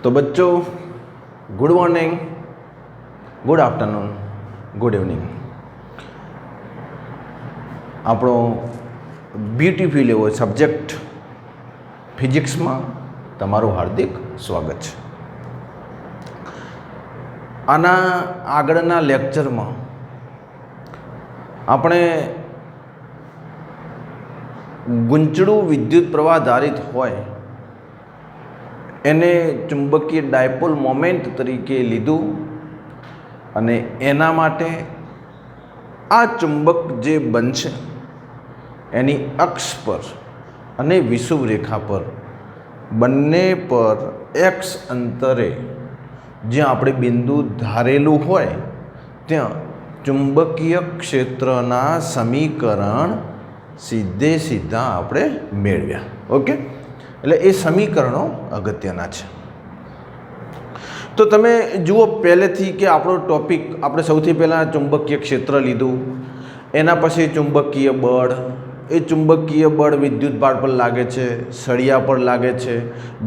तो बच्चों, good morning, good afternoon, good evening. આપણો બ્યુટીફુલ એવો સબ્જેક્ટ ફિઝિક્સમાં તમારું હાર્દિક સ્વાગત છે। આના આગળના લેક્ચરમાં આપણે ગુંચળું વિદ્યુત પ્રવાહ ધારિત હોય એને ચુંબકીય ડાયપોલ મોમેન્ટ તરીકે લીધું અને એના માટે આ ચુંબક જે બનશે એની અક્ષ પર અને વિષુવ રેખા પર બંને પર એક્સ અંતરે જ્યાં આપણે બિંદુ ધારેલું હોય ત્યાં ચુંબકીય ક્ષેત્રના સમીકરણ સીધે સીધા આપણે મેળવ્યા। ઓકે, એટલે એ સમીકરણો અગત્યના છે। તો તમે જુઓ પહેલેથી કે આપણો ટોપિક, આપણે સૌથી પહેલાં ચુંબકીય ક્ષેત્ર લીધું, એના પછી ચુંબકીય બળ, એ ચુંબકીય બળ વિદ્યુત ભાર પર લાગે છે, સળિયા પર લાગે છે,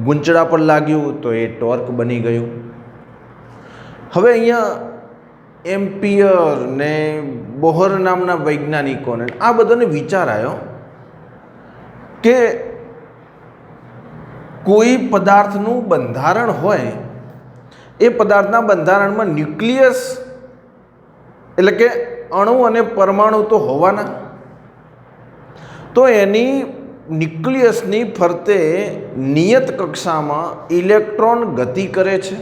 ગુંચળા પર લાગ્યું તો એ ટોર્ક બની ગયું। હવે અહીંયા એમ્પિયર ને બોહર નામના વૈજ્ઞાનિકોને આ બધાને વિચાર આવ્યો કે કોઈ પદાર્થનું બંધારણ હોય, એ પદાર્થના બંધારણમાં ન્યુક્લિયસ એટલે કે અણુ અને પરમાણુ તો હોવાના, તો એની ન્યુક્લિયસની ફરતે નિયત કક્ષામાં ઇલેક્ટ્રોન ગતિ કરે છે।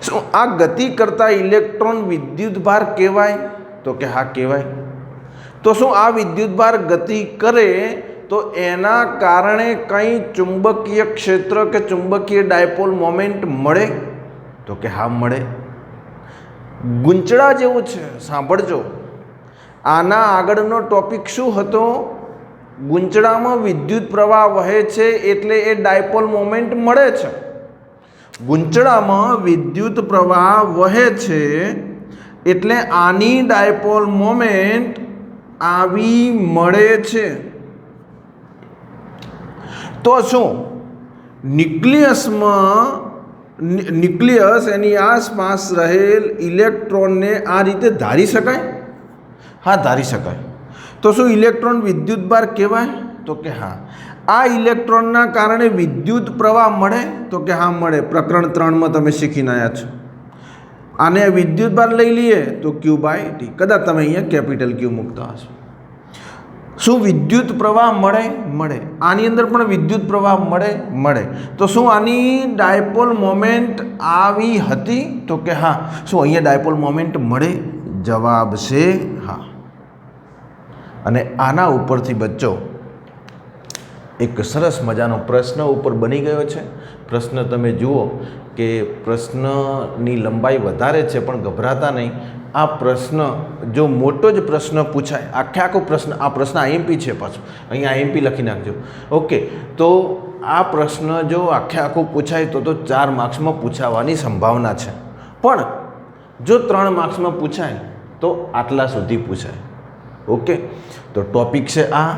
શું આ ગતિ કરતા ઇલેક્ટ્રોન વિદ્યુતભાર કહેવાય? તો કે હા કહેવાય। તો શું આ વિદ્યુતભાર ગતિ કરે તો એના કારણે કંઈ ચુંબકીય ક્ષેત્ર કે ચુંબકીય ડાયપોલ મોમેન્ટ મળે? તો કે હા મળે। ગુંચળા જેવું છે, સાંભળજો। આના આગળનો ટોપિક શું હતો? ગુંચળામાં વિદ્યુત પ્રવાહ વહે છે એટલે એ ડાયપોલ મોમેન્ટ મળે છે। ગુંચળામાં વિદ્યુત પ્રવાહ વહે છે એટલે આની ડાયપોલ મોમેન્ટ આવી મળે છે। તો શું ન્યુક્લિયસ એની આસપાસ રહેલ ઇલેક્ટ્રોનને આ રીતે ધારી શકાય? હા, ધારી શકાય। તો શું ઇલેક્ટ્રોન વિદ્યુતભાર કહેવાય? તો કે હા। આ ઇલેક્ટ્રોનના કારણે વિદ્યુત પ્રવાહ મળે? તો કે હા મળે। પ્રકરણ 3માં તમે શીખીને આવ્યા છો। આને વિદ્યુતભાર લઈ લઈએ તો ક્યુ બાય ટી, કદાચ તમે અહીંયા કેપિટલ ક્યુ મૂકતા હશો। શું વિદ્યુત પ્રવાહ મળે? મળે। આની અંદર પણ વિદ્યુત પ્રવાહ મળે। તો શું આની ડાયપોલ મોમેન્ટ આવી હતી? તો કે હા। શું અહીંયા ડાયપોલ મોમેન્ટ મળે? જવાબ છે હા। અને આના ઉપરથી બચ્ચો એક સરસ મજાનો પ્રશ્ન ઉપર બની ગયો છે। પ્રશ્ન તમે જુઓ કે પ્રશ્નની લંબાઈ વધારે છે, પણ ગભરાતા નહીં। આ પ્રશ્ન જો મોટો જ પ્રશ્ન પૂછાય, આખો પ્રશ્ન, આ પ્રશ્ન આઈએમપી છે, પાછું અહીંયા આઈએમપી લખી નાખજો। ઓકે, તો આ પ્રશ્ન જો આખું પૂછાય તો 4 માર્ક્સમાં પૂછાવાની સંભાવના છે, પણ જો 3 માર્ક્સમાં પૂછાય તો આટલા સુધી પૂછાય। ઓકે, તો ટોપિક છે આ,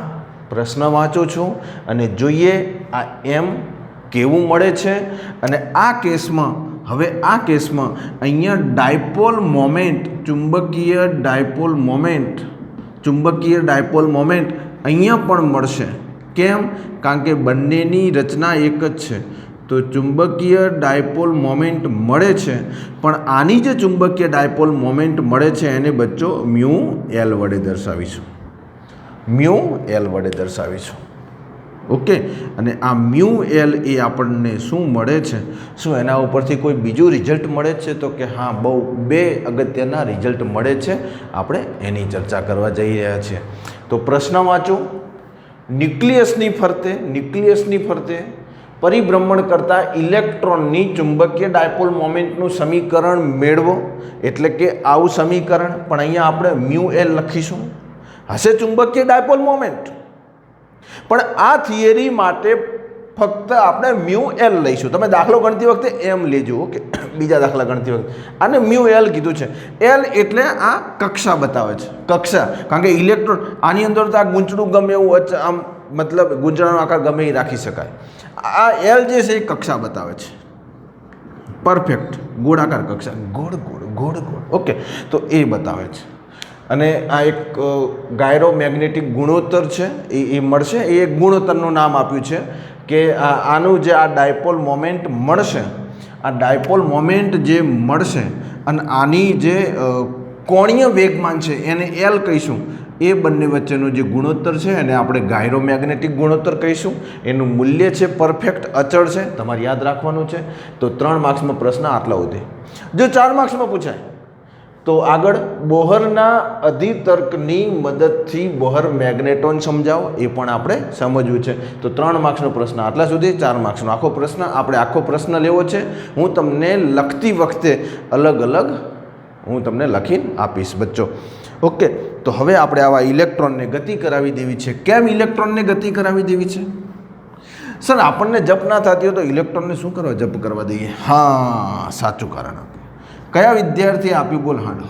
પ્રશ્ન વાંચું છું અને જોઈએ આ એમ કેવું મળે છે। અને આ કેસમાં, હવે આ કેસમાં અહીંયા ડાયપોલ મોમેન્ટ, ચુંબકીય ડાયપોલ મોમેન્ટ અહીંયા પણ મળશે। કેમ? કારણ કે બંનેની રચના એક જ છે। તો ચુંબકીય ડાયપોલ મોમેન્ટ મળે છે, પણ આની જે ચુંબકીય ડાયપોલ મોમેન્ટ મળે છે એને બચ્ચો મ્યુ એલ વડે દર્શાવીશું। ઓકે, અને આ મ્યુ એલ એ આપણને શું મળે છે? શું એના ઉપરથી કોઈ બીજું રિઝલ્ટ મળે છે? તો કે હા, બહુ 2 અગત્યના રિઝલ્ટ મળે છે। આપણે એની ચર્ચા કરવા જઈ રહ્યા છીએ। તો પ્રશ્ન વાંચો। ન્યુક્લિયસની ફરતે પરિભ્રમણ કરતા ઇલેક્ટ્રોનની ચુંબકીય ડાયપોલ મોમેન્ટનું સમીકરણ મેળવો। એટલે કે આવું સમીકરણ, પણ અહીંયા આપણે મ્યુ એલ લખીશું। હશે ચુંબકીય ડાયપોલ મોમેન્ટ, પણ આ થિયરી માટે ફક્ત આપણે મ્યુ એલ લઈશું। તમે દાખલો ગણતી વખતે એમ લેજો। ઓકે, બીજા દાખલા ગણતી વખતે આને મ્યુ એલ કીધું છે। એલ એટલે આ કક્ષા બતાવે છે, કક્ષા। કારણ કે ઇલેક્ટ્રોન આની અંદર તો આ ગુંચળું ગમે એવું આમ મતલબ ગુંજરાનો આકાર ગમે એ રાખી શકાય. આ એલ જે છે એ કક્ષા બતાવે છે, પરફેક્ટ ગોળાકાર કક્ષા, ગોળ ગોળ ગોળ ગોળ. ઓકે, તો એ બતાવે છે. અને આ એક ગાયરોમેગ્નેટિક ગુણોત્તર છે એ મળશે. એ એક ગુણોત્તરનું નામ આપ્યું છે કે આનું જે આ ડાયપોલ મોમેન્ટ મળશે, આ ડાયપોલ મોમેન્ટ જે મળશે અને આની જે કોણીય વેગમાન છે એને એલ કહીશું. એ બંને વચ્ચેનો જે ગુણોત્તર છે એને આપણે ગાયરોમેગ્નેટિક ગુણોત્તર કહીશું. એનું મૂલ્ય છે પરફેક્ટ, અચળ છે, તમારે યાદ રાખવાનું છે. તો 3 માર્ક્સનો પ્રશ્ન આટલા સુધી. જો 4 માર્ક્સમાં પૂછાય તો આગળ બોહરના અધિતર્કની મદદથી બોહર મેગ્નેટોન સમજાવો, એ પણ આપણે સમજવું છે. તો 3 માર્ક્સનો પ્રશ્ન આટલા સુધી. 4 માર્ક્સનો આખો પ્રશ્ન આપણે આખો પ્રશ્ન લેવો છે. હું તમને લખતી વખતે અલગ અલગ હું તમને લખીને આપીશ બચ્ચો. ઓકે, તો હવે આપણે આવા ઇલેક્ટ્રોનને ગતિ કરાવી દેવી છે. કેમ ઇલેક્ટ્રોનને ગતિ કરાવી દેવી છે? સર આપણને જપ ના થતી હોય તો ઇલેક્ટ્રોનને શું કરવા જપ કરવા દઈએ? હા, સાચું કારણ આપ્યું. કયા વિદ્યાર્થીએ આપ્યું? બોલ હાડો.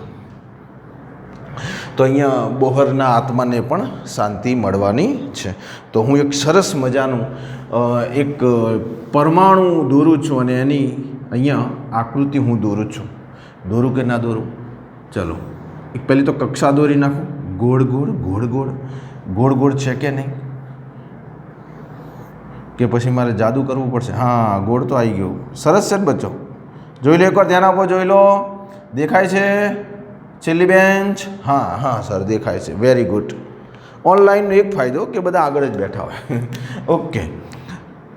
તો અહીંયા બોહરના આત્માને પણ શાંતિ મળવાની છે. તો હું એક સરસ મજાનું એક પરમાણુ દોરું છું અને એની અહીંયા આકૃતિ હું દોરું છું. દોરું કે ના દોરું? ચલો, એક પહેલી તો કક્ષા દોરી નાખું. ગોળ ગોળ ગોળ ગોળ ગોળ ગોળ છે કે નહીં? કે પછી મારે જાદુ કરવું પડશે? હા, ગોળ તો આવી ગયો. સરસ છે બચ્ચો, જોઈ લો એકવાર, ધ્યાન આપો, જોઈ લો. દેખાય છે છેલ્લી બેન્ચ? હા હા સર, દેખાય છે. Very good. ઓનલાઈનનો એક ફાયદો કે બધા આગળ જ બેઠા હોય. ઓકે,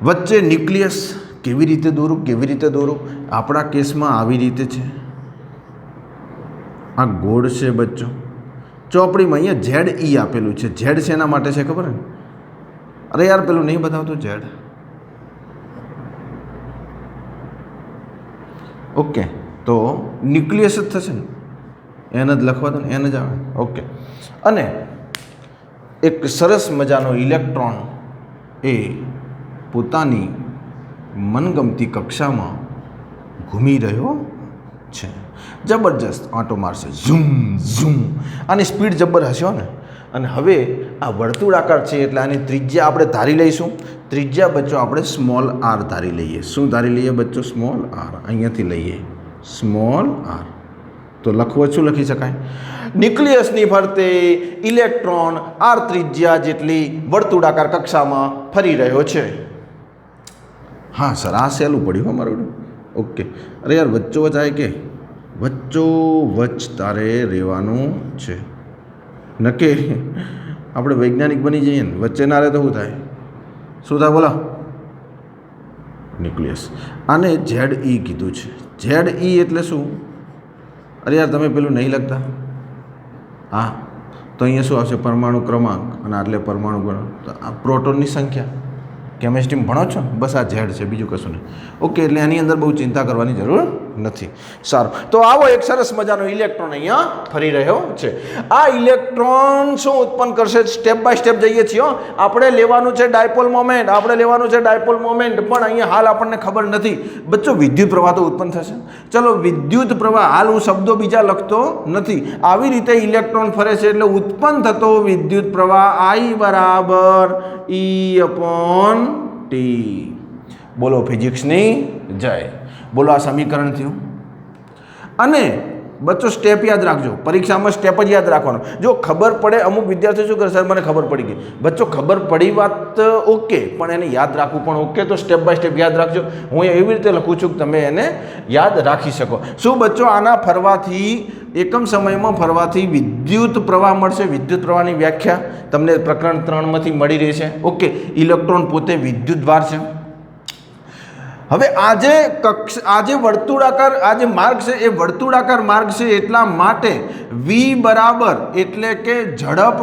વચ્ચે ન્યુક્લિયસ કેવી રીતે દોરું? કેવી રીતે દોરું? આપણા કેસમાં આવી રીતે છે. આ ગોળ છે બચ્ચો. ચોપડીમાં અહીંયા ઝેડ ઈ આપેલું છે. ઝેડ છે એના માટે છે ખબર ને? અરે યાર, પેલું નહીં બતાવતું ઝેડ. ઓકે, તો ન્યુક્લિયસ જ થશે ને, એને જ લખવા દો ને, એને જ આવે. ઓકે, અને એક સરસ મજાનો ઇલેક્ટ્રોન એ પોતાની મનગમતી કક્ષામાં ઘૂમી રહ્યો છે. જબરજસ્ત આંટો મારશે, ઝૂમ ઝૂમ. આની સ્પીડ જબર હશે ને. અને હવે આ વર્તુળાકાર છે એટલે આની ત્રિજ્યા આપણે ધારી લઈશું. ત્રિજ્યા બચ્ચો આપણે સ્મોલ આર ધારી લઈએ. શું ધારી લઈએ બચ્ચો? Small R. અહીંયાથી લઈએ સ્મોલ આર. તો લખવું શું લખી શકાય? ન્યુક્લિયસની ફરતે ઇલેક્ટ્રોન આર ત્રિજ્યા જેટલી વર્તુળાકાર કક્ષામાં ફરી રહ્યો છે. હા સર, આ સહેલું પડ્યું હો મારું. ઓકે, અરે યાર, વચ્ચો વચ આવે કે વચ્ચો વચ તારે રહેવાનું છે. નકે આપણે વૈજ્ઞાનિક બની જઈએ ને, વચ્ચે ના રહે તો શું થાય? શું થાય બોલો? ન્યુક્લિયસ. આને ઝેડ ઈ કીધું છે. ઝેડ ઈ એટલે શું? અરે યાર, તમે પેલું નહીં લખતા? હા, તો અહીંયા શું આવશે? પરમાણુ ક્રમાંક. અને આટલે પરમાણુ ગુણાંક. તો આ પ્રોટોનની સંખ્યા. કેમેસ્ટ્રીમાં ભણો છો? બસ આ ઝેડ છે, બીજું કશું નહીં. ઓકે, એટલે એની અંદર બહુ ચિંતા કરવાની જરૂર નથી. સારું, તો આવો એક સરસ મજાનો ઇલેક્ટ્રોન અહીંયા ફરી રહ્યો છે. આ ઇલેક્ટ્રોન શું ઉત્પન્ન કરશે? સ્ટેપ બાય સ્ટેપ જઈએ છીએ. આપણે લેવાનું છે ડાયપોલ મોમેન્ટ, આપણે લેવાનું છે ડાયપોલ મોમેન્ટ, પણ અહીંયા હાલ આપણને ખબર નથી બચ્ચો. વિદ્યુત પ્રવાહ તો ઉત્પન્ન થશે. ચલો, વિદ્યુત પ્રવાહ, હાલ હું શબ્દો બીજા લખતો નથી. આવી રીતે ઇલેક્ટ્રોન ફરે છે એટલે ઉત્પન્ન થતો વિદ્યુત પ્રવાહ I બરાબર E/T. બોલો ફિઝિક્સની જય. બોલો, આ સમીકરણ થયું. અને બચ્ચો સ્ટેપ યાદ રાખજો, પરીક્ષામાં સ્ટેપ જ યાદ રાખવાનો. જો ખબર પડે, અમુક વિદ્યાર્થીઓ શું કરે? સર મને ખબર પડી ગઈ. બચ્ચો ખબર પડી વાત ઓકે, પણ એને યાદ રાખવું પણ ઓકે. તો સ્ટેપ બાય સ્ટેપ યાદ રાખજો. હું એવી રીતે લખું છું કે તમે એને યાદ રાખી શકો. શું બચ્ચો? આના ફરવાથી, એકમ સમયમાં ફરવાથી વિદ્યુત પ્રવાહ મળશે. વિદ્યુત પ્રવાહની વ્યાખ્યા તમને પ્રકરણ 3માંથી મળી રહી છે. ઓકે, ઇલેક્ટ્રોન પોતે વિદ્યુતભાર છે. હવે આજે વર્તુળાકાર આ જે માર્ગ છે એ વર્તુળાકાર માર્ગ છે. એટલા માટે v બરાબર એટલે કે ઝડપ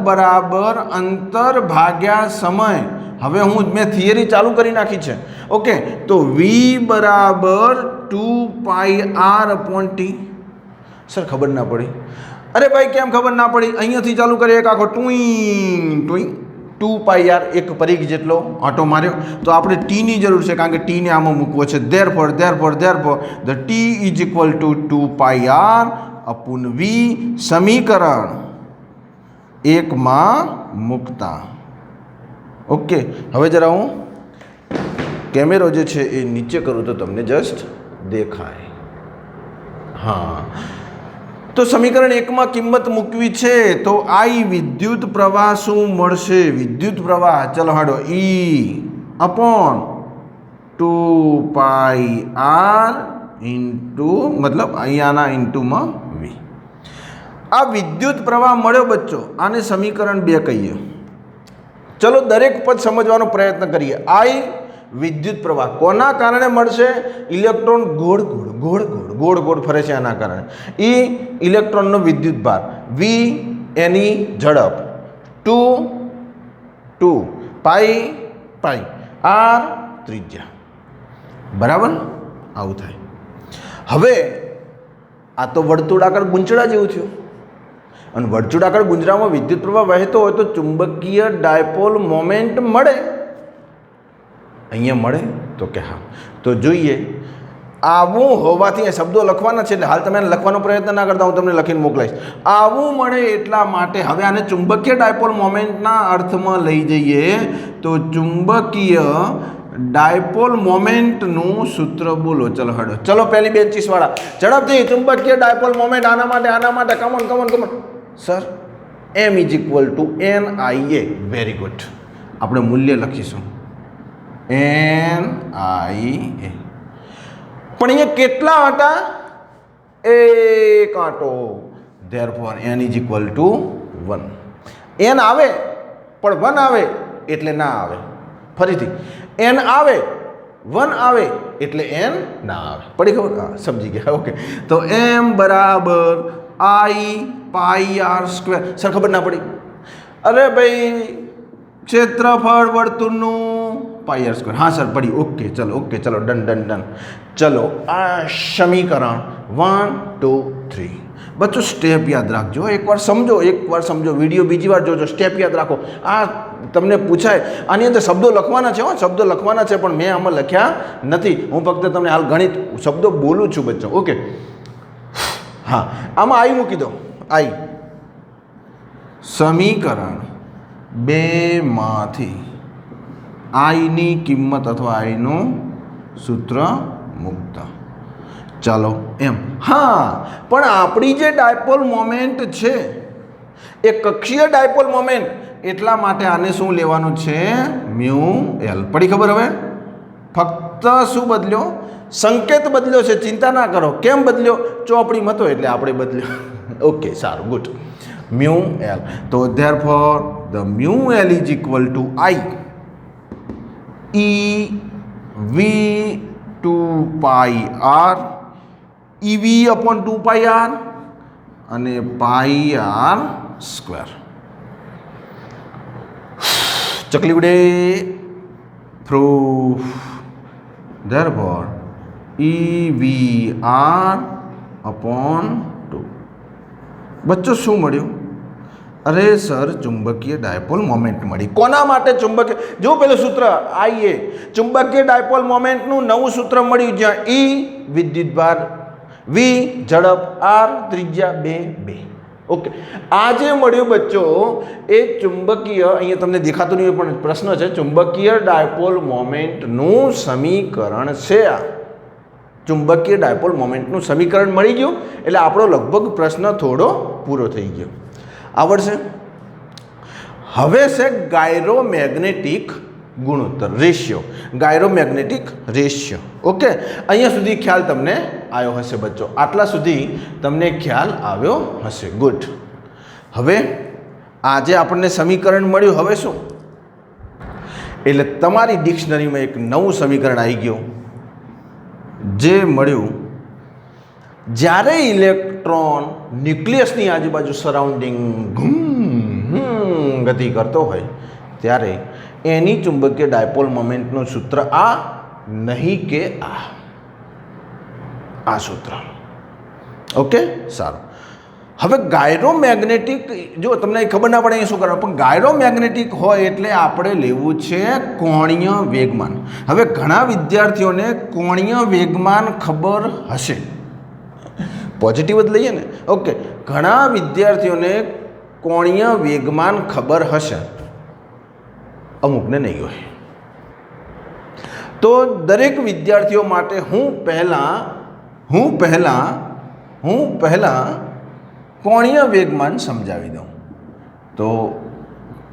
બરાબર અંતર ભાગ્યા સમય. હવે મેં થિયરી ચાલુ કરી નાખી છે. ઓકે, તો v બરાબર 2πr/t. સર ખબર ના પડી. અરે ભાઈ, કેમ ખબર ના પડી? અહીંયાથી ચાલુ કરીએ એક આખો ટુઈંગ ટુઈંગ 2πr, એક પરિઘ જેટલો આંટો માર્યો. તો આપણે ટીની જરૂર છે, કારણ કે ટીને આમાં મૂકવો છે. therefore the t is equal to 2πr/v. સમીકરણ 1માં મૂકતા. ઓકે, હવે જરા હું કેમેરો જે છે એ નીચે કરું તો તમને જસ્ટ દેખાય. હા, તો સમીકરણ 1માં કિંમત મૂકવી છે તો I વિદ્યુત પ્રવાહ શું મળશે? વિદ્યુત પ્રવાહ, ચલો હાડો, E/2 પાઈ R ઇન્ટુ, મતલબ અહીંયાના ઇન્ટુમાં V. આ વિદ્યુત પ્રવાહ મળ્યો બચ્ચો, આને સમીકરણ 2 કહીએ. ચલો દરેક પદ સમજવાનો પ્રયત્ન કરીએ. I વિદ્યુત પ્રવાહ કોના કારણે મળશે? ઇલેક્ટ્રોન ગોળ ગોળ ગોળ ગોળ ગોળ ગોળ ફરે છે આના કારણે. E ઇલેક્ટ્રોનનો વિદ્યુત ભાર, V એની ઝડપ, 2 પાઈ પાઈ R ત્રિજ્યા. બરાબર, આવું થાય. હવે આ તો વર્તુળાકાર ગુંચડા જેવું થયું, અને વર્તુળાકાર ગુંજરામાં વિદ્યુત પ્રવાહ વહેતો હોય તો ચુંબકીય ડાયપોલ મોમેન્ટ મળે. અહીંયા મળે તો કે હા. તો જોઈએ, આવું હોવાથી શબ્દો લખવાના છે, એટલે હાલ તમે લખવાનો પ્રયત્ન ના કરતા, હું તમને લખીને મોકલાઈશ. આવું મળે એટલા માટે હવે આને ચુંબકીય ડાયપોલ મોમેન્ટના અર્થમાં લઈ જઈએ તો ચુંબકીય ડાયપોલ મોમેન્ટનું સૂત્ર બોલો. ચલો હડો, ચલો પહેલી બેન્ચીસ વાળા ઝડપથી. ચુંબકીય ડાયપોલ મોમેન્ટ આના માટે come on come on come on sir, M=NIA. Very good, આપણે મૂલ્ય લખીશું NIA. પણ અહીંયા કેટલા હતા? એક આંટો. Therefore N=1. N આવે પણ 1 આવે એટલે ના આવે. ફરીથી N આવે 1 આવે એટલે N ના આવે. પડી ખબર? હા, સમજી ગયા. ઓકે, તો M બરાબર I/πr². સર ખબર ના પડી? અરે ભાઈ, ક્ષેત્રફળ વર્તુળનું πr². હા સર પડી. ઓકે, ચલો ઓકે, ચલો ડન ડન ડન. ચલો આ સમીકરણ 1 2 3. બચ્ચો સ્ટેપ યાદ રાખજો, એકવાર સમજો, વિડીયો બીજી વાર જોજો, સ્ટેપ યાદ રાખો. આ તમને પૂછાય, આની અંદર શબ્દો લખવાના છે, શબ્દો લખવાના છે, પણ મેં આમાં લખ્યા નથી. હું ફક્ત તમને હાલ ગણિત શબ્દો બોલું છું બચ્ચો. ઓકે, હા, આમાં I મૂકી દો. I સમીકરણ 2 માંથી I ની કિંમત અથવા I નું સૂત્ર મૂકતા. ચાલો એમ. હા, પણ આપણી જે ડાયપોલ મોમેન્ટ છે એ કક્ષીય ડાયપોલ મોમેન્ટ, એટલા માટે આને શું લેવાનું છે? μL. પડી ખબર? હવે ફક્ત શું બદલ્યો? સંકેત બદલ્યો છે. ચિંતા ના કરો. કેમ બદલ્યો? ચોપડીમાં હતો એટલે આપણે બદલ્યો. ઓકે, સારું, ગુડ. μL. તો therefore the μL = I EV/2 pi R, EV/2 pi R અને પાઈ R². ચકલી ઉડે પ્રૂફ. Therefore EV/2. બચ્ચો શું મળ્યું? અરે સર, ચુંબકીય ડાયપોલ મોમેન્ટ મળી. કોના માટે ચુંબકીય? જો પેલું સૂત્ર IA, ચુંબકીય ડાયપોલ મોમેન્ટનું નવું સૂત્ર મળ્યું, જ્યાં E વિદ્યુતભાર, V ઝડપ, R ત્રિજ્યા 2. ઓકે, આ જે મળ્યું બચ્ચો એ ચુંબકીય, અહીંયા તમને દેખાતું નહીં પણ પ્રશ્ન છે, ચુંબકીય ડાયપોલ મોમેન્ટનું સમીકરણ છે. આ ચુંબકીય ડાયપોલ મોમેન્ટનું સમીકરણ મળી ગયું એટલે આપણો લગભગ પ્રશ્ન થોડો પૂરો થઈ ગયો. આવડશે? હવે છે ગાયરોમેગ્નેટિક ગુણોત્તર, રેશિયો. ગાયરોમેગ્નેટિક રેશિયો. ઓકે, અહીંયા સુધી ખ્યાલ તમને આવ્યો હશે બચ્ચો, આટલા સુધી તમને ખ્યાલ આવ્યો હશે. ગુડ. હવે આજે આપણને સમીકરણ મળ્યું. હવે શું? એટલે તમારી ડિક્શનરીમાં એક નવું સમીકરણ આવી ગયું, જે મળ્યું જ્યારે ઇલેક્ટ્રોન ન્યુક્લિયસની આજુબાજુ સરાઉન્ડિંગ ગતિ કરતો હોય ત્યારે એની ચુંબકીય ડાયપોલ મોમેન્ટનું સૂત્ર આ નહીં કે આ સૂત્ર. ઓકે, સારું. હવે ગાયરોમેગ્નેટિક, જો તમને ખબર ના પડે એ શું કરવાનું, પણ ગાયરોમેગ્નેટિક હોય એટલે આપણે લેવું છે કોણીય વેગમાન. હવે ઘણા વિદ્યાર્થીઓને કોણીય વેગમાન ખબર હશે, પોઝિટિવ જ લઈએ ને. ઓકે, ઘણા વિદ્યાર્થીઓને કોણીય વેગમાન ખબર હશે, અમુકને નહીં હોય. તો દરેક વિદ્યાર્થીઓ માટે હું પહેલાં કોણીય વેગમાન સમજાવી દઉં. તો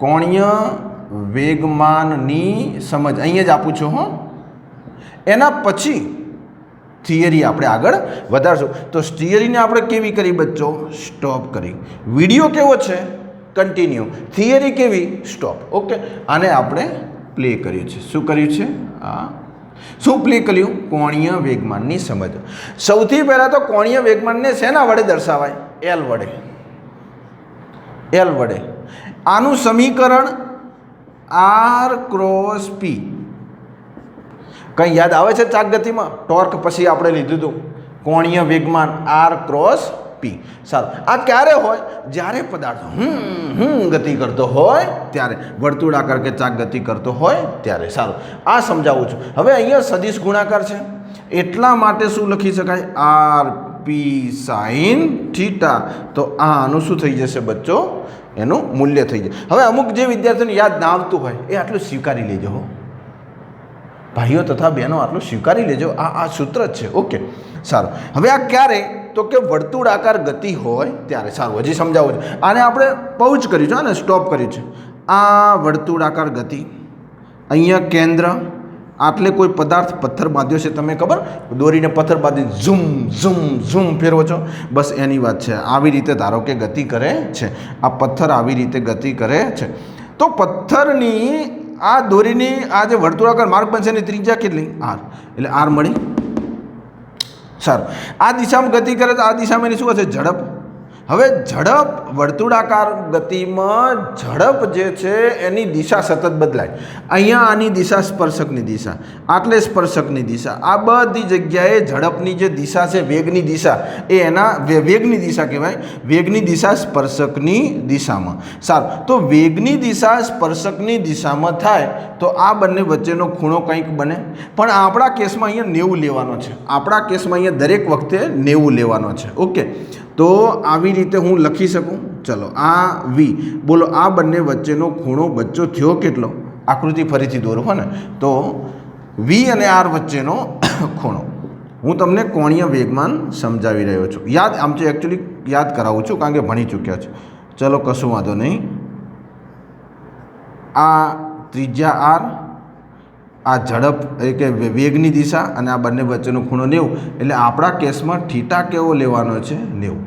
કોણીય વેગમાનની સમજ અહીંયા જ આપું છું. એના પછી થિયરી આપણે આગળ વધારશું. તો થિયરીને આપણે કેવી કરી બચ્ચો? સ્ટોપ કરી. વિડીયો કેવો છે? કન્ટિન્યુ. થિયરી કેવી? સ્ટોપ. ઓકે, આને આપણે પ્લે કર્યું છે. શું કર્યું છે? શું પ્લે કર્યું? કોણીય વેગમાનની સમજ. સૌથી પહેલાં તો કોણીય વેગમાનને શેના વડે દર્શાવાય? એલ વડે. એલ વડે. આનું સમીકરણ આર ક્રોસ પી. કંઈ યાદ આવે છે ચાક ગતિમાં? ટોર્ક પછી આપણે લીધું હતું કોણીય વેગમાન આર ક્રોસ પી. સારું, આ ક્યારે હોય? જ્યારે પદાર્થ ગતિ કરતો હોય ત્યારે, વર્તુળાકાર કે ચાક ગતિ કરતો હોય ત્યારે. સારું, આ સમજાવું છું. હવે અહીંયા સદિશ ગુણાકાર છે એટલા માટે શું લખી શકાય? R P sine theta. તો આનું શું થઈ જશે બચ્ચો? એનું મૂલ્ય થઈ જાય. હવે અમુક જે વિદ્યાર્થીઓને યાદ ના આવતું હોય એ આટલું સ્વીકારી લેજો. ભાઈઓ તથા બહેનો આટલું સ્વીકારી લેજો. આ સૂત્ર જ છે. ઓકે, સારું. હવે આ ક્યારે? તો કે વર્તુળાકાર ગતિ હોય ત્યારે. સારું, હજી સમજાવું છે. આને આપણે પૌચ કર્યું છે અને સ્ટોપ કર્યું છે. આ વર્તુળાકાર ગતિ, અહીંયા કેન્દ્ર, આટલે કોઈ પદાર્થ પથ્થર બાંધ્યો છે, તમે ખબર, દોરીને પથ્થર બાંધી ઝૂમ ઝૂમ ઝૂમ ફેરવો છો, બસ એની વાત છે. આવી રીતે ધારો કે ગતિ કરે છે. આ પથ્થર આવી રીતે ગતિ કરે છે. તો પથ્થરની આ દોરીની આ જે વર્તુળાકાર માર્ગ બનશે એની ત્રિજ્યા કેટલી? આર. એટલે આર મળી. સારું, આ દિશામાં ગતિ કરે તો આ દિશામાં એની શું હશે? ઝડપ. હવે ઝડપ, વર્તુળાકાર ગતિમાં ઝડપ જે છે એની દિશા સતત બદલાય. અહીંયા આની દિશા સ્પર્શકની દિશા, આટલે સ્પર્શકની દિશા, આ બધી જગ્યાએ ઝડપની જે દિશા છે, વેગની દિશા, એ એના વેગની દિશા કહેવાય. વેગની દિશા સ્પર્શકની દિશામાં. સારું, તો વેગની દિશા સ્પર્શકની દિશામાં થાય તો આ બંને વચ્ચેનો ખૂણો કંઈક બને. પણ આપણા કેસમાં અહીંયા 90 લેવાનો છે. આપણા કેસમાં અહીંયા દરેક વખતે 90 લેવાનો છે. ઓકે, તો આવી રીતે હું લખી શકું. ચલો, આ વી, બોલો આ બંને વચ્ચેનો ખૂણો બચ્ચો થયો કેટલો? આકૃતિ ફરીથી દોરો ને. તો વી અને આર વચ્ચેનો ખૂણો હું તમને કોણીય વેગમાન સમજાવી રહ્યો છું. યાદ, આમ તો એકચ્યુઅલી યાદ કરાવું છું કારણ કે ભણી ચૂક્યા છે. ચલો, કશું વાંધો નહીં. આ ત્રિજ્યા આર, આ ઝડપ એટલે કે વેગની દિશા, અને આ બંને વચ્ચેનો ખૂણો 90. એટલે આપણા કેસમાં થીટા કેવો લેવાનો છે? 90.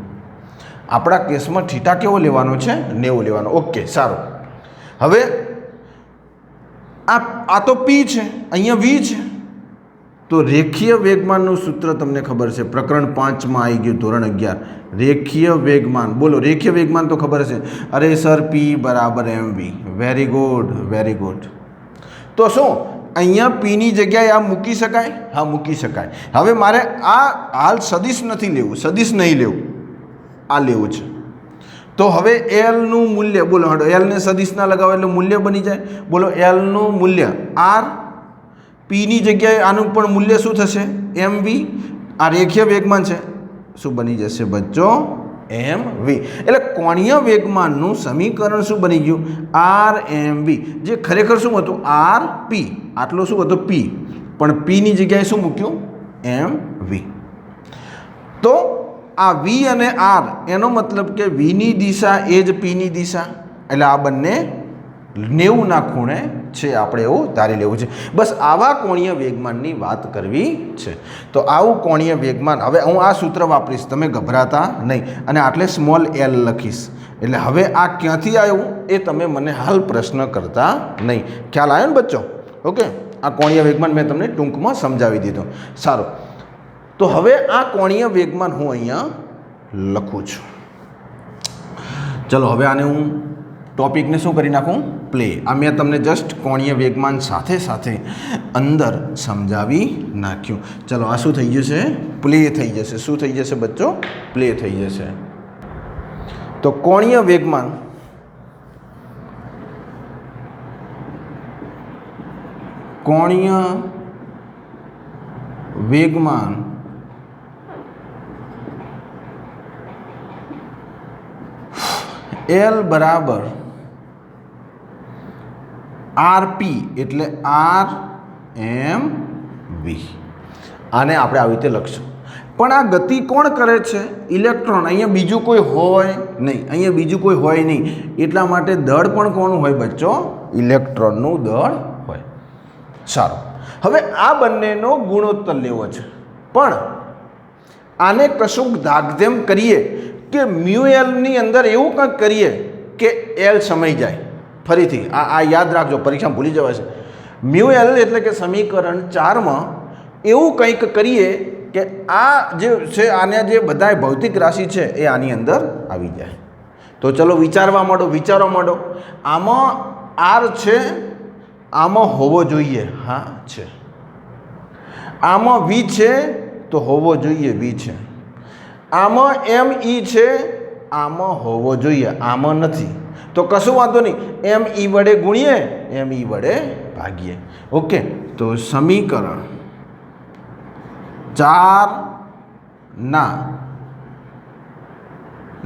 આપણા કેસમાં થીટા કેવો લેવાનો છે? 90 લેવાનો. ઓકે, સારું. હવે આ તો પી છે, અહીંયા વી છે. તો રેખીય વેગમાનનું સૂત્ર તમને ખબર છે, પ્રકરણ 5માં આવી ગયું, ધોરણ 11. રેખીય વેગમાન, બોલો રેખીય વેગમાન તો ખબર છે. અરે સર, પી બરાબર mv. Very good, very good. તો શું અહીંયા પીની જગ્યાએ આ મૂકી શકાય? હા, મૂકી શકાય. હવે મારે આ હાલ સદિશ નથી લેવું, સદિશ નહીં લેવું, આ લેવું છે. તો હવે એલનું મૂલ્ય, બોલો હડો, એલને સદિશ ના લગાવો એટલે મૂલ્ય બની જાય. બોલો એલનું મૂલ્ય આર, પીની જગ્યાએ આનું પણ મૂલ્ય શું થશે? mv. આ રેખીય વેગમાન છે, શું બની જશે બચ્ચો? mv. એટલે કોણીય વેગમાનનું સમીકરણ શું બની ગયું? R mv. જે ખરેખર શું હતું? R P. આટલો શું હતો? પી. પણ પીની જગ્યાએ શું મૂક્યું? mv. તો આ વી અને આર, એનો મતલબ કે વીની દિશા એ જ પીની દિશા. એટલે આ બંને 90ના ખૂણે છે, આપણે એવું ધારી લેવું છે. બસ આવા કોણીય વેગમાનની વાત કરવી છે. તો આવું કોણીય વેગમાન, હવે હું આ સૂત્ર વાપરીશ, તમે ગભરાતા નહીં, અને આટલે સ્મોલ એલ લખીશ. એટલે હવે આ ક્યાંથી આવ્યું એ તમે મને હાલ પ્રશ્ન કરતા નહીં. ખ્યાલ આવ્યો ને બચ્ચો? ઓકે, આ કોણીય વેગમાન મેં તમને ટૂંકમાં સમજાવી દીધો. સારું, તો હવે આ કોણીય વેગમાન હું અહીંયા લખું છું. ચલો, હવે આને હું ટોપિકને શું કરી નાખું? પ્લે. આ મેં તમને જસ્ટ કોણીય વેગમાન સાથે સાથે અંદર સમજાવી નાખ્યું. ચલો, આ શું થઈ જશે? પ્લે થઈ જશે. શું થઈ જશે બચ્ચો? પ્લે થઈ જશે. તો કોણીય વેગમાન, કોણીય વેગમાન એલ બરાબર આરપી એટલે આર એમ વી. આને આપણે આવી રીતે લખશું. પણ આ ગતિ કોણ કરે છે? ઇલેક્ટ્રોન. અહીંયા બીજું કોઈ હોય નહીં, અહીંયા બીજું કોઈ હોય નહીં, એટલા માટે દળ પણ કોનું હોય બચ્ચો? ઇલેક્ટ્રોનનું દળ હોય. સારું, હવે આ બંનેનો ગુણોત્તર લેવો છે. પણ આને કશુંક ધાકધેમ કરીએ કે મ્યુ એલની અંદર એવું કંઈક કરીએ કે એલ સમાઈ જાય. ફરીથી આ યાદ રાખજો, પરીક્ષામાં ભૂલી જવાશે. મ્યુ એલ એટલે કે સમીકરણ 4માં એવું કંઈક કરીએ કે આ જે છે આને જે બધા ભૌતિક રાશિ છે એ આની અંદર આવી જાય. તો ચલો વિચારવા માંડો. આમાં આર છે, આમાં હોવો જોઈએ, હા છે. આમાં વી છે તો હોવો જોઈએ, વી છે. આમાં એમ ઈ છે, આમાં હોવો જોઈએ, આમાં નથી. તો કશું વાંધો નહીં, એમ ઈ વડે ગુણીએ, એમ ઈ વડે ભાગીએ. ઓકે, તો સમીકરણ 4 ના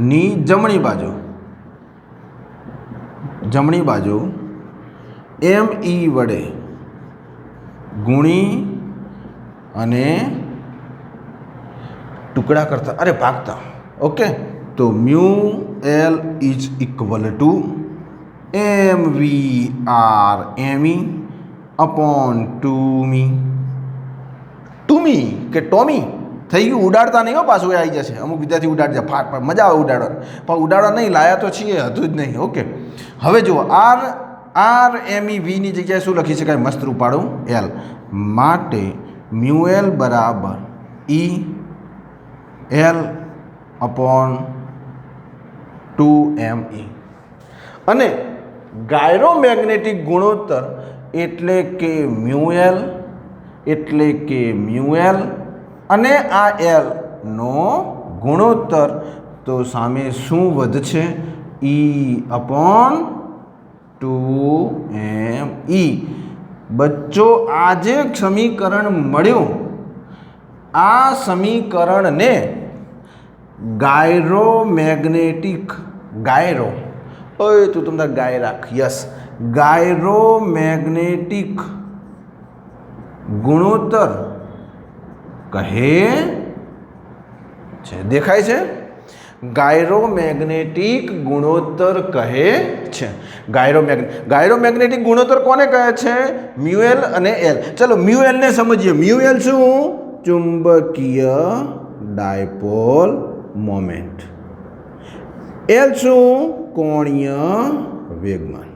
ની જમણી બાજુ એમ ઈ વડે ગુણી અને ટુકડા કરતા ભાગતા. ઓકે, તો mu L is equal to M V R M E upon ટુમી કે ટોમી થઈ ગયું. ઉડાડતા નહીં હો, પાછું આવી જશે. અમુક વિદ્યાર્થી ઉડાડી જાય, ફાટ મજા આવે ઉડાડવા, પણ ઉડાડવા નહીં, લાયા તો છીએ, હતું જ નહીં. ઓકે, હવે જુઓ, આર એમ ઈ વીની જગ્યાએ શું લખી શકાય? મસ્ત રૂપાળું એલ. માટે મ્યુ એલ બરાબર ઈ એલ અપોન 2me. અને ગાયરોમેગ્નેટિક ગુણોત્તર એટલે કે મ્યુ એલ અને આ એલ નો ગુણોત્તર. તો સામે શું વધશે? ઈ અપોન 2me. બચ્ચો, આ જે સમીકરણ મળ્યું, આ સમીકરણને તું તમને ગાય રાખ. યસ, ગાયરોમેગ્નેટિક ગુણોત્તર કહે છે. દેખાય છે? ગાયરોમેગ્નેટિક ગુણોત્તર કહે છે. ગાયરોમેગ્નેટિક ગુણોત્તર કોને કહે છે? મ્યુ એલ અને એલ. ચલો મ્યુ એલ ને સમજીએ. મ્યુ એલ શું? ચુંબકીય ડાયપોલ મોમેન્ટ. એલ શું? કોણીય વેગમાન.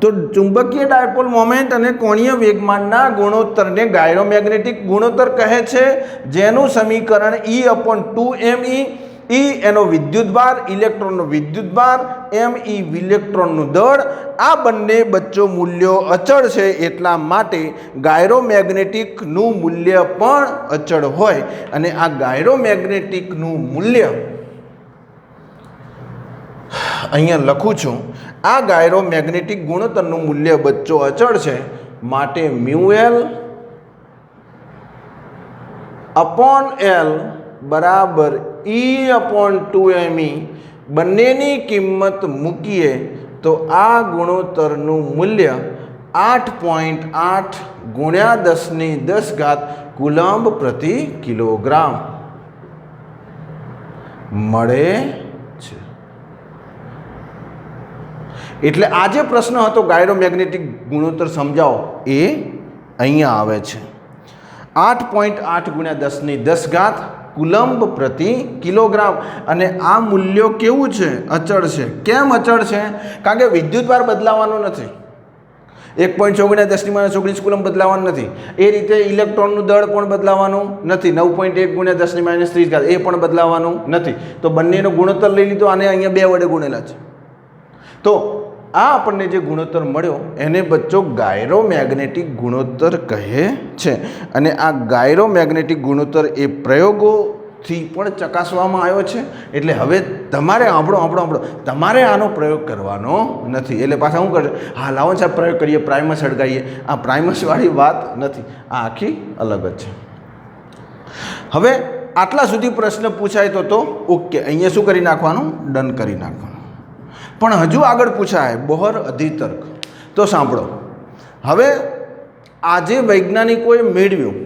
તો ચુંબકીય ડાયપોલ મોમેન્ટ અને કોણીય વેગમાનના ગુણોત્તરને ગાયરોમેગ્નેટિક ગુણોત્તર કહે છે, જેનું સમીકરણ E અપોન 2me. E એનો વિદ્યુતભાર, ઇલેક્ટ્રોનનો વિદ્યુતભાર, m e ઇલેક્ટ્રોનનું દળ. આ બંને બચ્ચો મૂલ્યો અચળ છે, એટલા માટે ગાયરોમેગ્નેટિકનું મૂલ્ય પણ અચળ હોય. અને આ ગાયરોમેગ્નેટિકનું મૂલ્ય અહીંયા લખું છું. આ ગાયરોમેગ્નેટિક ગુણોત્તરનું મૂલ્ય બચ્ચો અચળ છે, માટે મ્યુ એલ અપોન એલ બરાબર E અપોન 2me. બંનેની કિંમત મૂકીએ તો આ ગુણોત્તરનું મૂલ્ય 8.8 ગુણ્યા 10 કુલમ્બ પ્રતિ કિલોગ્રામ મળે છે. એટલે આ જે પ્રશ્ન હતો ગાયરોમેગ્નેટિક ગુણોત્તર સમજાવો, એ અહીંયા આવે છે. 8.8 ગુણ્યા 10 કુલમ્બ પ્રતિ કિલોગ્રામ. અને આ મૂલ્યો કેવું છે? અચળ છે. કેમ અચળ છે? કારણ કે વિદ્યુતભાર બદલાવાનો નથી. 1.6 ગુણ્યા 10 કુલમ્બ બદલાવાનું નથી. એ રીતે ઇલેક્ટ્રોનનું દળ પણ બદલાવાનું નથી. 9.1 ગુણ્યા 10 - 30 એ પણ બદલાવાનું નથી. તો બંનેનો ગુણોત્તર લઈ લીધો, આને અહીંયા 2 વડે ગુણેલા છે. તો આ આપણને જે ગુણોત્તર મળ્યો એને બચ્ચો ગાયરોમેગ્નેટિક ગુણોત્તર કહે છે. અને આ ગાયરોમેગ્નેટિક ગુણોત્તર એ પ્રયોગોથી પણ ચકાસવામાં આવ્યો છે. એટલે હવે તમારે સાંભળો તમારે આનો પ્રયોગ કરવાનો નથી. એટલે પાછા શું કરશે? હા, લાવો સાહેબ પ્રયોગ કરીએ, પ્રાઇમસ સળગાવીએ. આ પ્રાઇમસવાળી વાત નથી, આ આખી અલગ જ છે. હવે આટલા સુધી પ્રશ્ન પૂછાય તો ઓકે, અહીંયા શું કરી નાખવાનું? ડન કરી નાખવાનું. પણ હજુ આગળ પૂછાય બોહર અધિતર્ક. તો સાંભળો, હવે આજે વૈજ્ઞાનિકોએ મેળવ્યું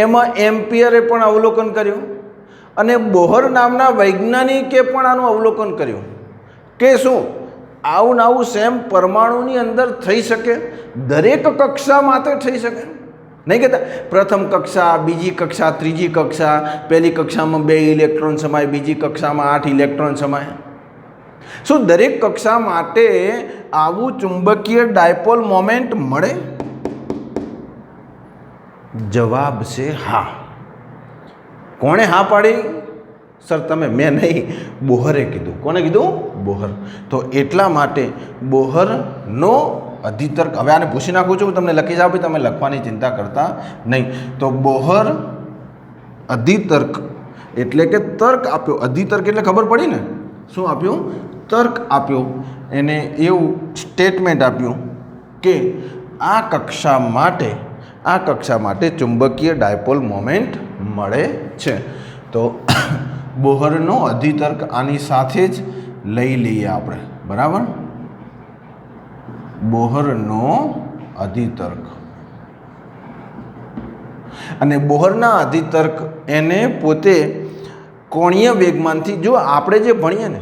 એમાં એમ્પિયરે પણ અવલોકન કર્યું અને બોહર નામના વૈજ્ઞાનિકે પણ આનું અવલોકન કર્યું કે શું આવું ને આવું સેમ પરમાણુની અંદર થઈ શકે, દરેક કક્ષા માટે થઈ શકે. નહીં કહેતા પ્રથમ કક્ષા, બીજી કક્ષા, ત્રીજી કક્ષા, પહેલી કક્ષામાં 2 ઇલેક્ટ્રોન સમાય, બીજી કક્ષામાં 8 ઇલેક્ટ્રોન સમાય. શું દરેક કક્ષા માટે આવું ચુંબકીય ડાયપોલ મોમેન્ટ મળે? જવાબ છે હા. કોણે હા પાડી? સર તમે, મેં નહીં, બોહરે કીધું. કોને કીધું? બોહર. તો એટલા માટે બોહરનો અધિતર્ક, હવે આને પૂછી નાખું છું, તમને લખી જાવ, તમે લખવાની ચિંતા કરતા નહીં. તો બોહર અધિતર્ક એટલે કે તર્ક આપ્યો. અધિતર્ક એટલે ખબર પડી ને, શું આપ્યું? તર્ક આપ્યો. એને એવું સ્ટેટમેન્ટ આપ્યું કે આ કક્ષા માટે ચુંબકીય ડાયપોલ મોમેન્ટ મળે છે. તો બોહરનો અધિતર્ક આની સાથે જ લઈ લઈએ આપણે, બરાબર? બોહરનો અધિતર્ક, અને બોહરના અધિતર્ક એને પોતે કોણીય વેગમાનથી, જો આપણે જે ભણીએ ને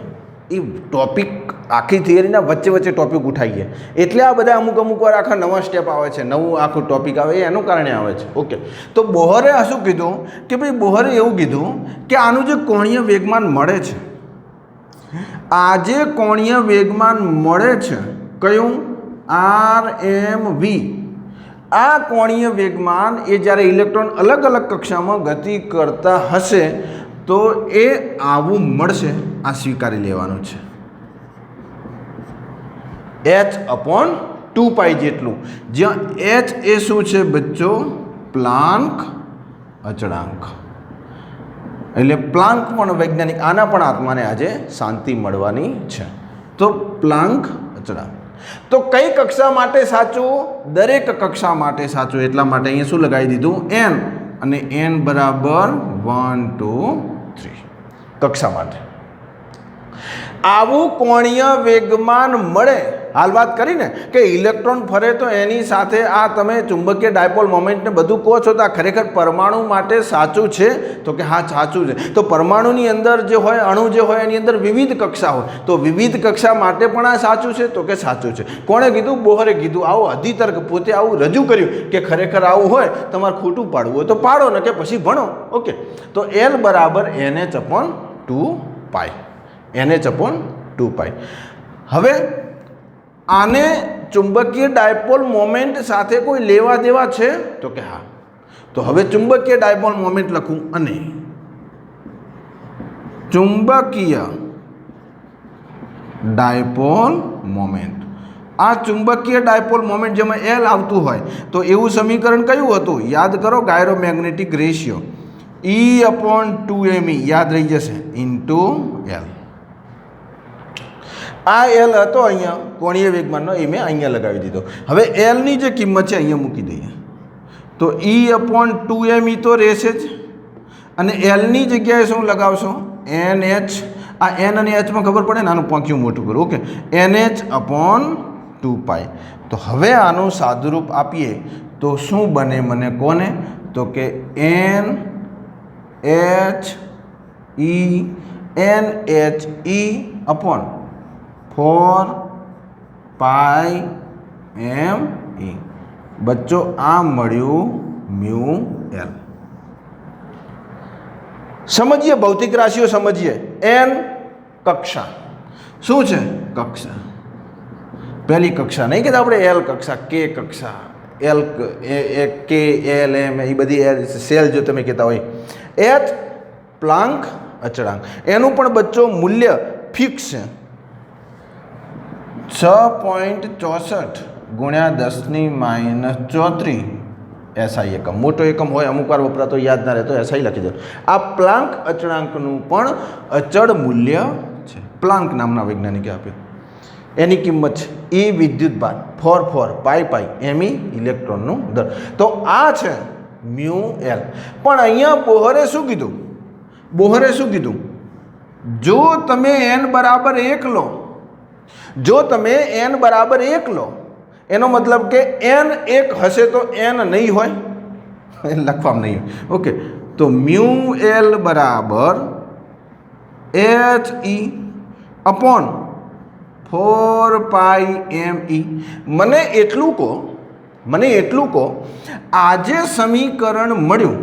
એ ટોપિક આખી થિયરીના વચ્ચે વચ્ચે ટોપિક ઉઠાવીએ એટલે આ બધા અમુક વાર આખા નવા સ્ટેપ આવે છે, નવું આખું ટોપિક આવે, એ એનું કારણે આવે છે. ઓકે, તો બોહરે આ શું કીધું કે ભાઈ, બોહરે એવું કીધું કે આનું જે કોણીય વેગમાન મળે છે, આ જે કોણીય વેગમાન મળે છે, કયું? RMV. આ કોણીય વેગમાન એ જ્યારે ઇલેક્ટ્રોન અલગ અલગ કક્ષામાં ગતિ કરતા હશે તો એ આવું મળશે. આ સ્વીકારી લેવાનું છે. h/2π જેટલું, જ્યાં h એ શું છે બચ્ચો? પ્લાન્ક અચળાંક. એટલે પ્લાન્ક પણ વૈજ્ઞાનિક, આના પણ આત્માને આજે શાંતિ મળવાની છે. તો પ્લાન્ક અચળાંક. તો કઈ કક્ષા માટે સાચું? દરેક કક્ષા માટે સાચું. એટલા માટે અહીંયા શું લગાવી દીધું? n. અને n બરાબર 1 2 3 કક્ષા માટે આવું કોણીય વેગમાન મળે. હાલ વાત કરીને કે ઇલેક્ટ્રોન ફરે તો એની સાથે આ તમે ચુંબકીય ડાયપોલ મોમેન્ટને બધું કહો છો, તો આ ખરેખર પરમાણુ માટે સાચું છે? તો કે હા, સાચું છે. તો પરમાણુની અંદર જે હોય, અણુ જે હોય, એની અંદર વિવિધ કક્ષા હોય, તો વિવિધ કક્ષા માટે પણ આ સાચું છે? તો કે સાચું છે. કોણે કીધું? બોહરે કીધું. આવું અધિતર્ક પોતે આવું રજૂ કર્યું કે ખરેખર આવું હોય, તમારે ખોટું પાડવું હોય તો પાડો, ને કે પછી ભણો. ઓકે, તો L બરાબર NH/2π. NH/2π. હવે આને ચુંબકીય ડાયપોલ મોમેન્ટ સાથે કોઈ લેવા દેવા છે? તો કે હા. તો હવે ચુંબકીય ડાયપોલ મોમેન્ટ લખું, અને ચુંબકીય ડાયપોલ મોમેન્ટ, આ ચુંબકીય ડાયપોલ મોમેન્ટ જેમાં L આવતું હોય તો એવું સમીકરણ કયું હતું? યાદ કરો, ગાયરોમેગ્નેટિક રેશિયો E/2me યાદ રહી જશે, ઇન્ટુ L. આ L હતો અહીંયા કોણીય વેગમાનનો, એ મેં અહીંયા લગાવી દીધો. હવે L ની જે કિંમત છે અહીંયા મૂકી દઈએ તો E/2me તો રહેશે જ, અને L ની જગ્યાએ શું લગાવશો? NH. આ N અને H માં ખબર પડે ને, આનું પાંખ્યું મોટું કરું. Okay, NH/2π. તો હવે આનું સાદુરૂપ આપીએ તો શું બને મને કોને? તો કે NHE/4πme. બચ્ચો આ મળ્યું μL. સમજીએ, ભૌતિક રાશિઓ સમજીએ. n કક્ષા શું છે? કક્ષા. પહેલી કક્ષા નહીં કહેતા આપણે, L કક્ષા, K કક્ષા, L K L M એ બધી સેલ જો તમે કહેતા હોય. H પ્લાન્ક અચળાંક, એનું પણ બચ્ચો મૂલ્ય ફિક્સ છે, 6.64 × 10⁻⁴ SI એકમ. મોટો એકમ હોય, અમુક વાર વપરાતો યાદ ના રહે તો SI લખી દો. આ પ્લાન્ક અચળાંકનું પણ અચળ મૂલ્ય છે. પ્લાન્ક નામના વૈજ્ઞાનિકે આપ્યું. એની કિંમત છે E વિદ્યુતભાર 4 me ઇલેક્ટ્રોનનું દર. તો આ છે μL. પણ અહીંયા બોહરે શું કીધું? બોહરે શું કીધું? જો તમે n બરાબર 1 લો જો તમે n બરાબર 1 લો એનો મતલબ કે n 1 હશે તો n નહીં હોય, લખવામાં નહીં હોય. ઓકે, તો મ્યુ એલ બરાબર HE અપોન 4πme. મને એટલું કહો આ જે સમીકરણ મળ્યું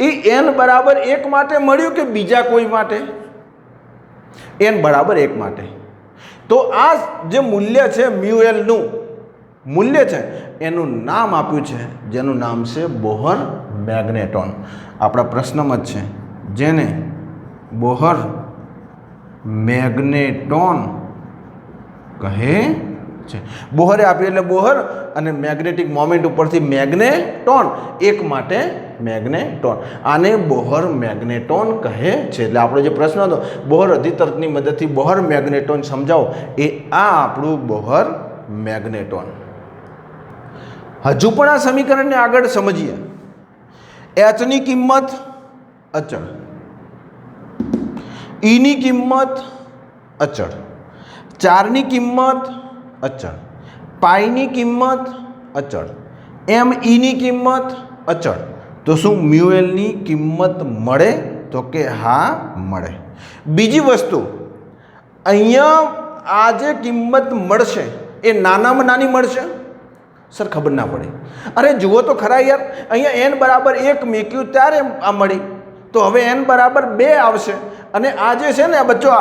એ n બરાબર 1 માટે મળ્યું કે બીજા કોઈ માટે? n બરાબર 1 માટે. તો આ જે મૂલ્ય છે મ્યુએલનું મૂલ્ય છે એનું નામ આપ્યું છે જેનું નામ છે બોહર મેગ્નેટોન. આપણા પ્રશ્નમાં જ છે જેને બોહર મેગ્નેટોન કહે છે. બોહરે આપ્યું એટલે બોહર અને મેગ્નેટિક મોમેન્ટ ઉપરથી મેગ્નેટોન, એક માટે મેગ્નેટોન. આને બોહર મેગ્નેટોન કહે છે. એટલે આપણો જે પ્રશ્ન હતો બોહર અધિતર્કની મદદથી બોહર મેગ્નેટોન સમજાવો, એ આ આપણું બોહર મેગ્નેટોન. હજુ પણ આ સમીકરણને આગળ સમજીએ. એચની કિંમત અચળ, ઈની કિંમત અચળ, ચારની કિંમત અચળ, પાઈની કિંમત અચળ, એમ ઈની કિંમત અચળ. તો શું મ્યુએલની કિંમત મળે? તો કે હા મળે. બીજી વસ્તુ, અહીંયા આ જે કિંમત મળશે એ નાનામાં નાની મળશે? સર ખબર ના પડે. અરે જુઓ તો ખરા યાર, અહીંયા n બરાબર 1 મૂક્યું ત્યારે આ મળી, તો હવે n બરાબર 2 આવશે. અને આ જે છે ને બચ્ચો,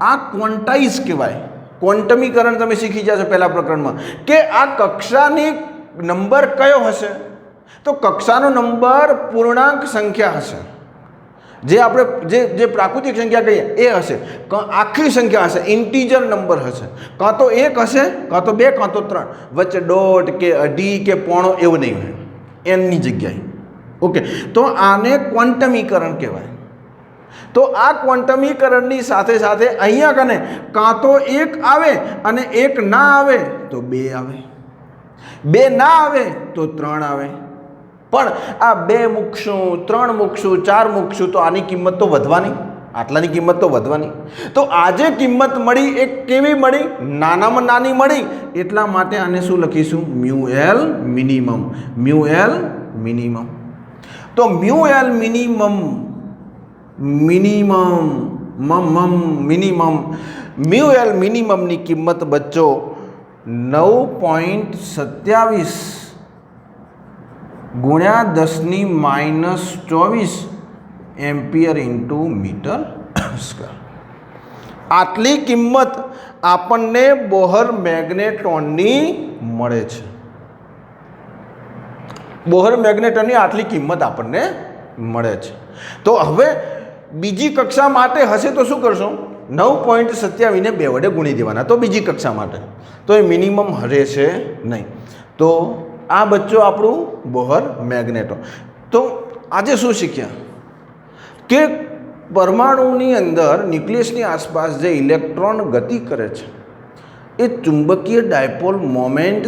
આ ક્વોન્ટાઇઝ કહેવાય. ક્વોન્ટમીકરણ તમે શીખી જશો પહેલા પ્રકરણમાં કે આ કક્ષાની નંબર કયો હશે? તો કક્ષાનો નંબર પૂર્ણાંક સંખ્યા હશે. જે આપણે જે પ્રાકૃતિક સંખ્યા કહીએ એ હશે, આખી સંખ્યા હશે, ઇન્ટીજર નંબર હશે. કાં તો 1 હશે, કાં તો 2, કાં તો 3, વચ્ચે દોઢ કે અઢી કે પોણો એવું નહીં હોય એનની જગ્યાએ. ઓકે, તો આને ક્વોન્ટમીકરણ કહેવાય. તો આ ક્વોન્ટમીકરણની સાથે સાથે અહીંયા કને કાં તો 1 આવે અને 1 ના આવે તો 2 આવે, 2 ના આવે તો 3 આવે. પણ આ 2 મૂકશું, 3 મૂકશું, 4 મૂકશું તો આની કિંમત તો વધવાની, આટલાની કિંમત તો વધવાની. તો આ જે કિંમત મળી એ કેવી મળી? નાનામાં નાની મળી. એટલા માટે આને શું લખીશું? મ્યુએલ મિનિમમ. મ્યુએલ મિનિમમ. તો મ્યુએલ મિનિમમ મ્યુએલ મિનિમમની કિંમત બચ્ચો 9.27 ગુણ્યા 10⁻²4 એમ્પિયર ઇન્ટુ મીટર સ્ક્વેર. આટલી કિંમત આપણને બોહર મેગ્નેટોનની મળે છે. બોહર મેગ્નેટોનની આટલી કિંમત આપણને મળે છે. તો હવે બીજી કક્ષા માટે હશે તો શું કરશો? 9.27 ને 2 વડે ગુણી દેવાના, તો બીજી કક્ષા માટે તો એ મિનિમમ રહેશે નહીં. તો આ બચ્ચો આપણું બોહર મેગ્નેટોન. તો આજે શું શીખ્યા કે પરમાણુની અંદર ન્યુક્લિયસની આસપાસ જે ઇલેક્ટ્રોન ગતિ કરે છે એ ચુંબકીય ડાયપોલ મોમેન્ટ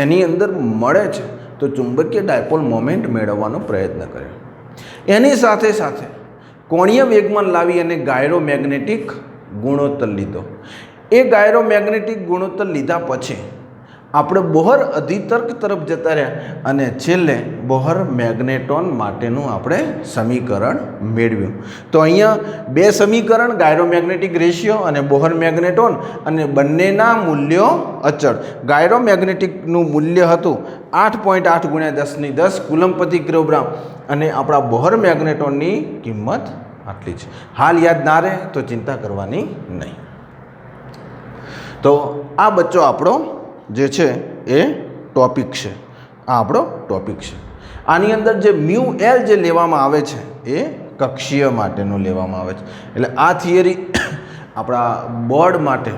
એની અંદર મળે છે. તો ચુંબકીય ડાયપોલ મોમેન્ટ મેળવવાનો પ્રયત્ન કર્યો. એની સાથે સાથે કોણીય વેગમાન લાવી અને ગાયરોમેગ્નેટિક ગુણોત્તર લીધો. એ ગાયરોમેગ્નેટિક ગુણોત્તર લીધા પછી આપણે બોહર અધિતર્ક તરફ જતા રહ્યા અને છેલ્લે બોહર મેગ્નેટોન માટેનું આપણે સમીકરણ મેળવ્યું. તો અહીંયા 2 સમીકરણ, ગાયરોમેગ્નેટિક રેશિયો અને બોહર મેગ્નેટોન, અને બંનેના મૂલ્યો અચળ. ગાયરોમેગ્નેટિકનું મૂલ્ય હતું 8.8 ગુણ્યા 10⁻10 કુલમ પ્રતિ કિલોગ્રામ, અને આપણા બોહર મેગ્નેટોનની કિંમત આટલી છે. હાલ યાદ ના રહે તો ચિંતા કરવાની નહીં. તો આ બચ્ચો આપણો જે છે એ ટોપિક છે, આ આપણો ટોપિક છે. આની અંદર જે મ્યુ એલ જે લેવામાં આવે છે એ કક્ષીય માટેનું લેવામાં આવે છે. એટલે આ થિયરી આપણા બોર્ડ માટે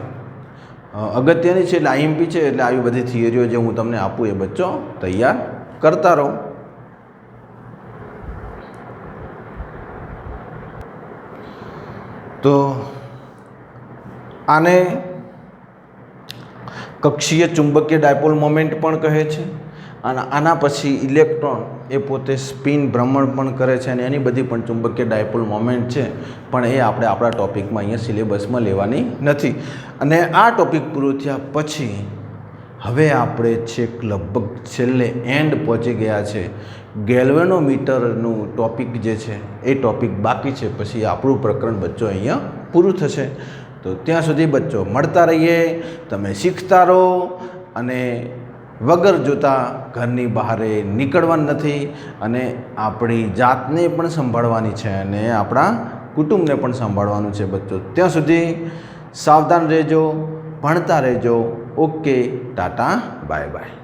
અગત્યની છે. એટલે આઈએમપી છે, એટલે આવી બધી થિયરીઓ જે હું તમને આપું એ બચ્ચો તૈયાર કરતા રહો. તો આને કક્ષીય ચુંબકીય ડાયપોલ મોમેન્ટ પણ કહે છે, અને આના પછી ઇલેક્ટ્રોન એ પોતે સ્પિન ભ્રમણ પણ કરે છે અને એની બધી પણ ચુંબકીય ડાયપોલ મોમેન્ટ છે, પણ એ આપણે આપણા ટૉપિકમાં અહીંયા સિલેબસમાં લેવાની નથી. અને આ ટૉપિક પૂરો થયા પછી હવે આપણે છેક લગભગ છેલ્લે એન્ડ પહોંચી ગયા છે. ગેલ્વેનોમીટરનું ટૉપિક જે છે એ ટૉપિક બાકી છે, પછી આપણું પ્રકરણ બચ્ચો અહીંયા પૂરું થશે. તો ત્યાં સુધી બચ્ચો મળતા રહીએ, તમે શીખતા રહો અને વગર જોતા ઘરની બહાર નીકળવાનું નથી અને આપણી જાતને પણ સંભાળવાની છે અને આપણા કુટુંબને પણ સંભાળવાનું છે બચ્ચો. ત્યાં સુધી સાવધાન રહેજો, ભણતા રહેજો. Okay, Tata, bye bye.